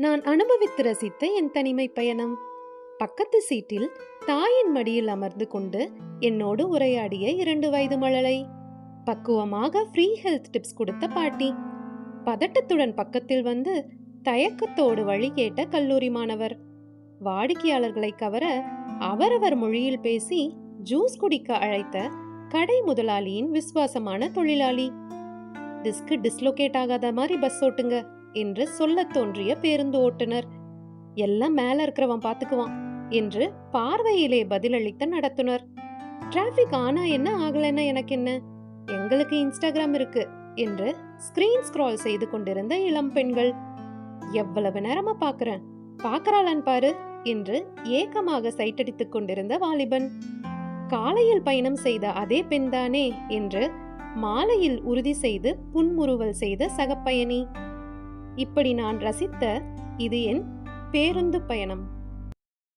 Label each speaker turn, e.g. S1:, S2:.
S1: நான் அனுபவித்து ரசித்த என் தனிமை பயணம். பக்கத்து சீட்டில் தாயின் மடியில் அமர்ந்து கொண்டு என்னோடு உரையாடிய 2 வயது மழலை. பக்குவமாக ஃப்ரீ ஹெல்த் டிப்ஸ் கொடுத்த பாட்டி. பதட்டத்துடன் பக்கத்தில் வந்து தயக்கத்தோடு வழி கேட்ட கல்லூரி மாணவர். வாடிக்கையாளர்களை கவர அவரவர் மொழியில் பேசி ஜூஸ் குடிக்க அழைத்த கடை முதலாளியின் விசுவாசமான தொழிலாளி. டிஸ்க் டிஸ்லோகேட் ஆகாத மாதிரி பஸ் ஓட்டுங்க என்று சொல்ல தோன்றிய பேருந்து ஓட்டுநர். எல்லாம் மேல இருக்கிறவன் பாத்துக்குவான் என்று பார்வையிலே பதிலளித்த நடத்துனர். டிராபிக் ஆனா என்ன ஆகலன்னா எனக்கு என்ன, எங்களுக்கு இன்ஸ்டாகிராம் இருக்கு என்று ஸ்கிரீன் ஸ்க்ரால் செய்து கொண்டிருந்த இளம் பெண்கள். எவ்வளவு நேரமா பாக்குறேன், பாக்குறாளான் பாரு என்று ஏக்கமாக சைட்டடித்துக் கொண்டிருந்த வாலிபன். காலையில் பயணம் செய்த அதே பெண்தானே என்று மாலையில் உறுதி செய்து புன்முறுவல் செய்த சகப்பயணி. இப்படி நான் ரசித்த இது என் பேருந்து பயணம்.